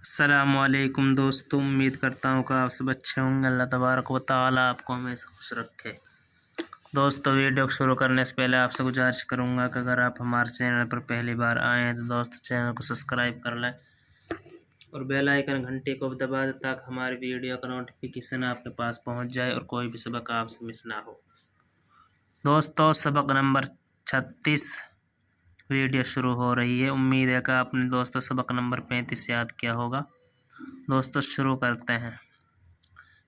السلام علیکم دوستوں، امید کرتا ہوں کہ آپ سب اچھے ہوں گے۔ اللہ تبارک و تعالیٰ آپ کو ہمیشہ خوش رکھے۔ دوستو، ویڈیو کو شروع کرنے سے پہلے آپ سے گزارش کروں گا کہ اگر آپ ہمارے چینل پر پہلی بار آئے ہیں تو دوستو چینل کو سبسکرائب کر لیں اور بیل آئیکن گھنٹی کو دبا دیں تاکہ ہماری ویڈیو کا نوٹیفیکیشن آپ کے پاس پہنچ جائے اور کوئی بھی سبق آپ سے مس نہ ہو۔ دوستو، سبق نمبر 36 ویڈیو شروع ہو رہی ہے۔ امید ہے کہ آپ نے دوستو سبق نمبر 35 یاد کیا ہوگا۔ دوستو شروع کرتے ہیں۔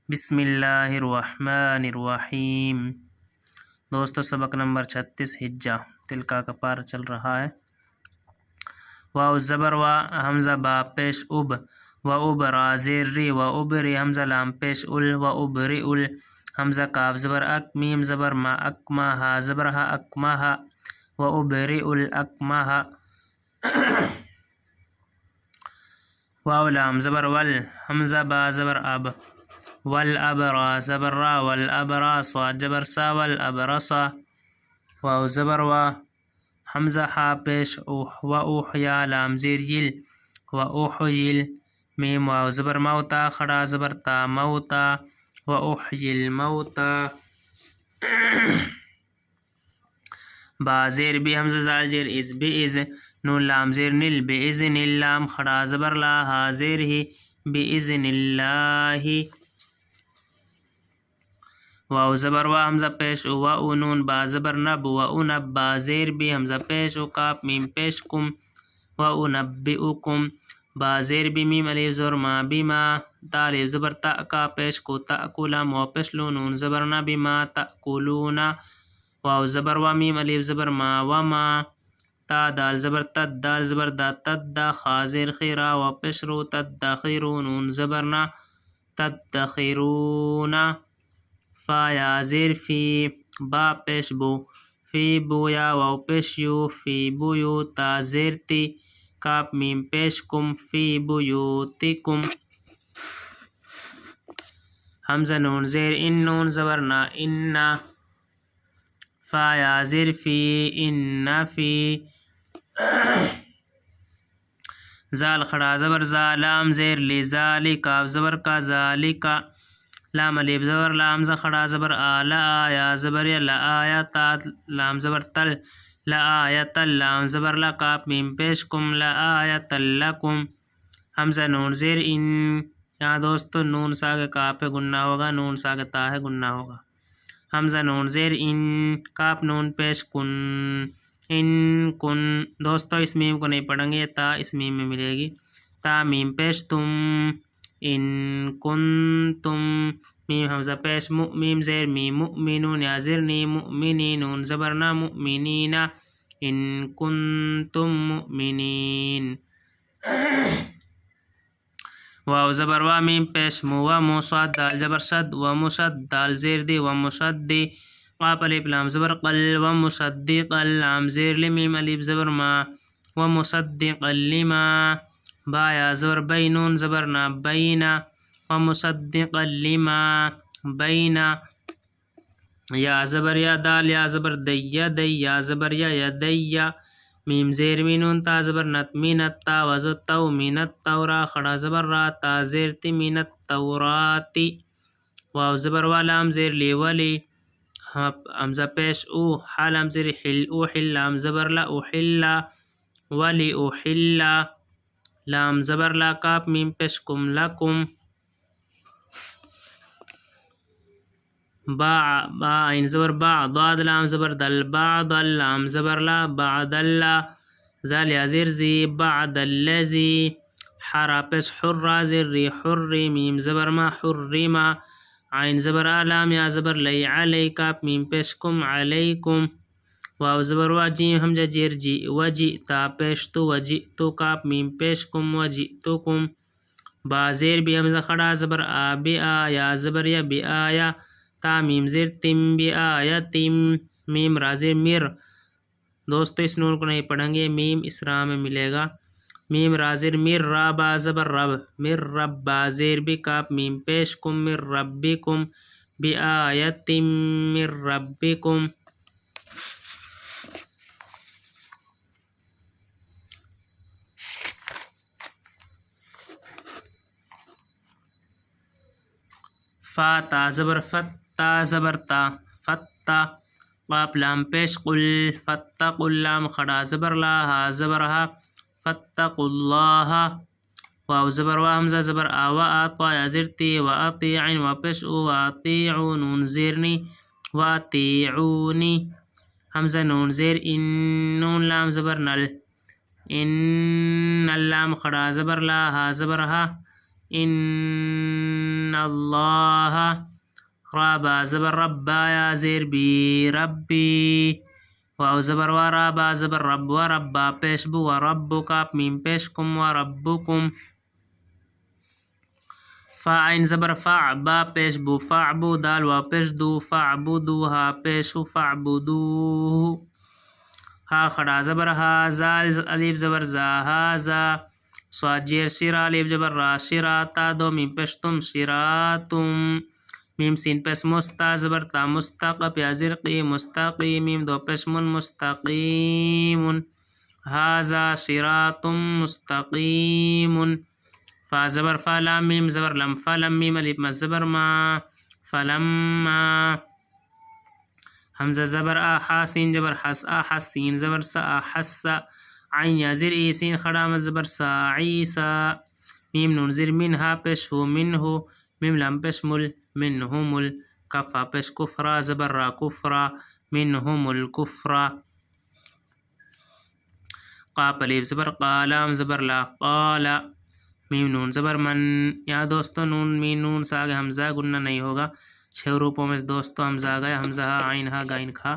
بسم اللہ الرحمن الرحیم۔ دوستو سبق نمبر 36 حجہ تلکا کا پار چل رہا ہے۔ واو زبر و حمزہ با پیش اب و ابرا زیر ری و ابری حمزہ لام پیش ال و ابری ال حمزہ کاف زبر اک میم زبر ما اکما ہا زبر ہا اکما ہا و ابری ال اکما ہا واو لام زبر ول حمزہ با زبر اب ول ابرا زبر را ول ابرا صاد زبر سا ول ابرسا واو زبر و حمزہ ہا پیش اوح و اوحیا لام زیر یل و اوحیل میم واو زبر موتا خڑا زبر تا موتا و اوحیل موتا با زیر بی حمزہ زال زیر از بی از نون لام زیر نل بی اذن اللام خڑا زبر لا ہا زیر ہی بی اذن اللہ واو زبر و حمزہ پیش او و او نون با زبر نب و او نب با زیر بی حمزہ پیش او کاف میم پیش کم و او نبئکم با زیر بی میم الف زبر ما بیما تا الف زبر تا کا پیش کو تأکلم و پیش لو نون زبر نا بیما تأکلون واو زبر و میم الف زبر ما و ما تا دال زبر تد دال زبر دا تد دا خازر خیرا و پیش رو تد دا خیرون نون زبر نا تدخیرون فا یا زیر فی با پیش بو فی بویا و پیش یو فی بویو تا زیر تی کاپ میم پیش کم فی بیوتکم حمزہ نون زیر ان نون زبر نا انا فا یا زیر فی ان فی زال خڑا زبر زا لام زیر لی زالی کاف زبر کا ذالکا لام الف زبر لام ز خڑا زبر آ لا آیا زبر یا لا آیا تا لام زبر تل لا آیا تل لام زبر لا کاف میم پیش کم لا آیا تل لکم حمزہ نون زیر ان یہاں دوستو نون ساگ کاف پہ گننا ہوگا، نون ساگ تا ہے گننا ہوگا۔ حمزہ نون زیر ان کاف نون پیش کن ان کن دوستو اس میم کو نہیں پڑھیں گے، تا اس میم میں ملے گی تا میم پیش تم ان کن تم میم حمزہ پیش میم زیر میم مؤمنون یا زیر نی مؤمنین نون زبر نا مؤمنین ان کنتم مؤمنین واو زبر و میم پیش مو و مصاد دال زبر صد و مصد دال زیر دی و مصدی قاف الف لام زبر قل و مصدق لام زیر لمیم الف زبر ما و مصدق لما با یا زبر بینون زبر نا بینا و مصدق لما بینا یا زبر یا دال یا زبر دی یا زبر یا دیا میم زیر مینون تا زبر نت مینت تا وزو تو مینت تورا خڑا زبر را تا زیر تی مینت توراتی واو زبر و لام زیر لی ولی حمزہ پیش او حالم زیر حل او حل لام زبر لا او حلا ولی او حلا لام زبر لا کاپ میم پیش کم لکم با عین زبر با ضاد لام زبر دل بعض لام زبر لا بعد اللہ زال یا زیر زی بعد اللذی حرا پیش حر زیر ری حری میم زبر ما حریما عین زبر آلام یا زبر لی علی کاپ میم پیش کم علیکم واو زبر و جیم حمزہ جیر جی و جی تا پیش تو و جی تو کاپ میم پیش کم و جی تو کم با زیر بی حمزہ خڑا زبر آ بی آ یا زبر یا بی آیا تا میم زیر تم بی آیا تم میم را زیر میر دوستو اس نون کو نہیں پڑھیں گے، میم اس را میں ملے گا میم را زیر میر را با زبر رب میر رب با زیر بی کاپ میم پیش کم میر ربکم بی آیت میر ربکم فا تا زبر فت تا زبر تا فتا قاف لام پیش قل فتقوا اللام خڑا زبر لا ہا زبر ہا فاتقوا اللہ واو زبر وا حمزہ زبر آ و آطا یا زرتی و اطیعن و پیش او و اطیعو نون زیرنی و اطیعونی حمزہ نون زیر ان نون لام زبر نل ان اللام خڑا زبر لا ہا زبر ہا ان اللہ رابا زبر ربا یا زیر بی ربی واو زبر و رابا زبر رب و ربا پیش بو و ربو کاپ میم پیش کم و ربکم فا عین زبر فع با پیش بو فعبو دال و پیش دو فعبدو ہا پیشو فعبدو ہا خڑا زبر ہا زال الف زبر زا ہا زا صاد جیر شرا الف زبر را شراتا دو میم پیش تم شراتم میم سین پیش مستا زبر تا مستقب یا زرقی مستقیم میم دو پیش من مستقیم هذا صراط مستقیم فا زبر فا لام میم زبر لم فلم میم الف مد زبر ما فلما حمزہ زبر آ حا سین زبر حس آ حس سین زبر سا آ حس عین یا زر ای سین خڑا مد زبر سا عیسا میم نون زر من ہا پیش ہو من ہو میم لام پیش مل منہم الکفا پیش کفرا زبر را کفرا منہم الکفرا قاف الف زبر قالام زبر لا قالا میم نون زبر من یا دوستو نون میم نون سے آگے حمزہ گننا نہیں ہوگا 6 حروفوں میں دوستو حمزہ آ گیا حمزہ ہا عین ہا غین کھا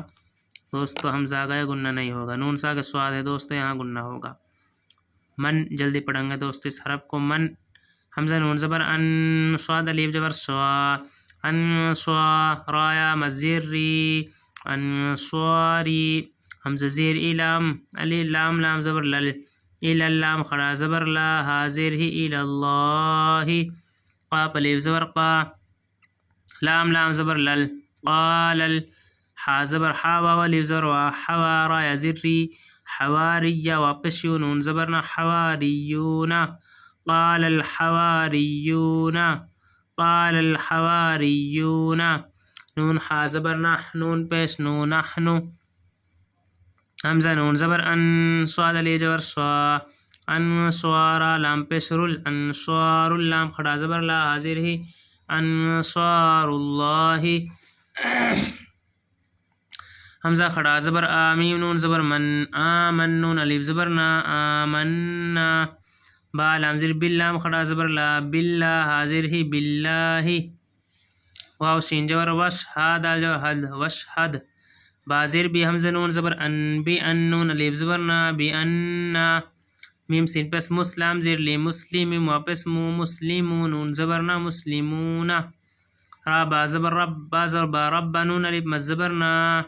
دوستو حمزہ آ گیا گننا نہیں ہوگا نون سے آگے سواد ہے دوستو یہاں گننا ہوگا من جلدی پڑھیں گے دوستو اس حرف کو من حمزہ نون زبر ان سواد الف زبر سوا ان سوا رایا مزیر ری ان سواری حمزہ زیر الام علی لام لام زبر لل الى اللام خڑا زبر لا حاضر ہی الى اللہ قاف الف زبر قا لام لام زبر لل قال حا زبر حا واو الف زبر وا حوارا یا زری حواریہ واپس یو نون زبرنا حواریون قال الحواریون قال الحواریون نون حا زبر نح نون پیش نو نحنو حمزہ نون زبر ان صاد علی زبر سوا انصارا لام پیش رل انصار اللام کھڑا زبر لا حاضر ہی انصار اللہ حمزہ کھڑا زبر آمیم نون زبر من آمن نون الف زبر نا آمنا با لام زر باللام کھڑا زبر لا باللہ حاضر ہی باللہ واو سین زبر وش ہا دال زبر حد وش حد بازر بھی حمزہ نون زبر ان بی ان نون الف زبر نا بی اننا میم سین پس مسلم زیر لی مسلم واپس مو مسلمون نون زبر نا مسلمون را با زبر رب با زبر با رب نون الف مد زبر نا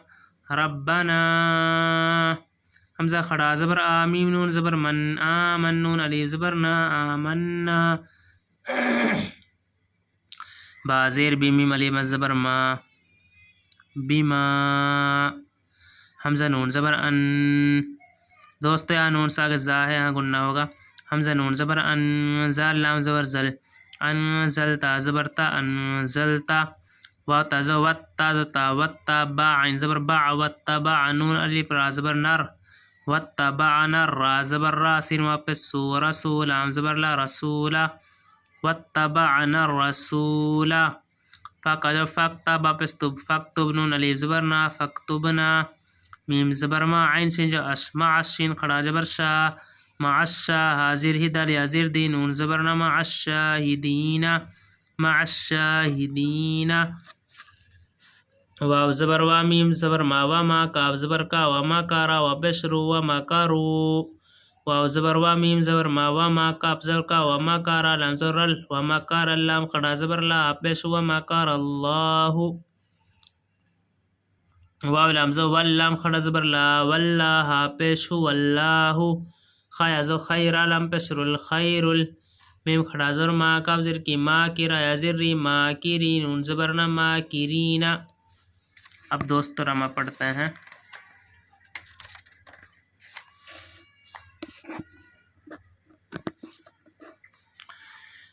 ربنا حمزہ کھڑا زبر آمیم نون زبر من آمن نون الف زبر نا آمنا با زیر بی میم الف مد زبر ما بما حمزہ نون زبر ان دوستو یہاں نون ساگ زا ہے یہاں گننا ہوگا حمزہ نون زبر ان زال لام زبر زل انزلتا زبرتا انزلتا واتا زو وتا تا وتا با عین زبر با وتا با نون الف را زبر نر وتا با نر را زبر را سین واپس سو رسول لام زبر لا رسولا واتبعنا الرسول فقد فاکتب واپس تب فاکتب نون الف زبر نا فاکتبنا میم زبر ما عین سین جو اش مع الشین کھڑا زبر شا مع الشا حاضر ہی دال یا زیر دی نون زبر نا مع الشاہدین مع الشاہدین واو زبر وا میم زبر ما و ما کاف زبر کا و ما کارا و بشرو و ما کارو واو زبر وا میم زبر ما و ما کاف زبر کا و ما کارا لام زبر ال و ما کار اللام کھڑا زبر لا پیش و ما کار اللہ واو لام زو واللام کھڑا زبر لا واللہ پیش واللہ خیا زو خیر لام پیش رل خیر میم کھڑا زبر ما کاف زر کی ما کرا یا زری ما کری نون زبر نا ما کرینا اب دوست رما پڑھتے ہیں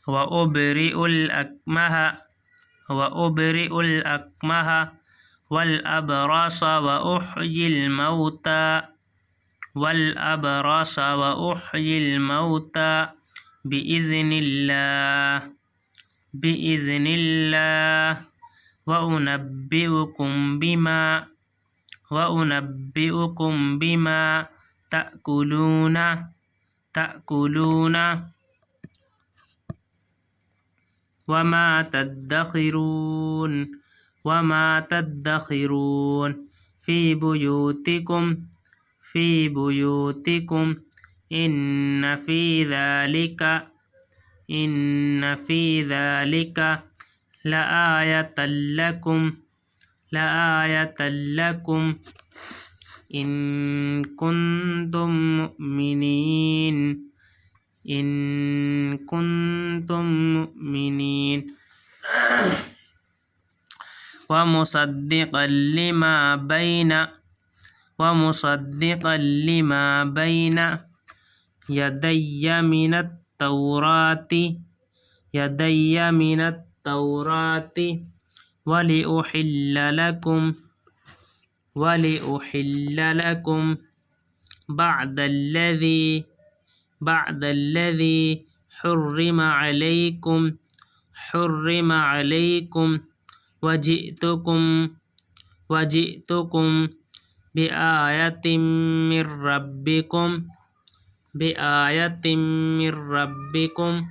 وَأُبْرِئُ الْأَكْمَهَ وأبرئ الأكمه والأبرص وأحيي الموتى بإذن الله وأنبئكم بما تأكلون وما تدخرون في بيوتكم إن في ذلك لآية لكم إن كنتم مؤمنين ومصدقا لما بين يدي من التوراة ولأحل لكم بعد الذي حرم عليكم وجئتكم بآية من ربكم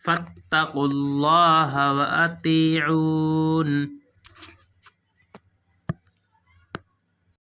فاتقوا الله وأطيعون